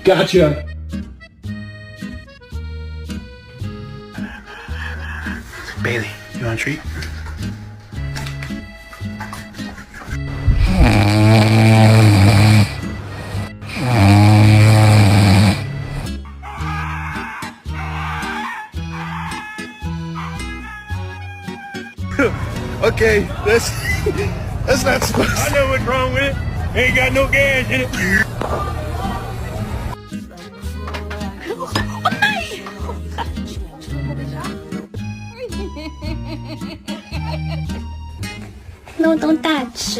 Gotcha. Bailey, you want a treat? Okay, that's not supposed to. I know what's wrong with it. Ain't got no gas in it. No, don't touch.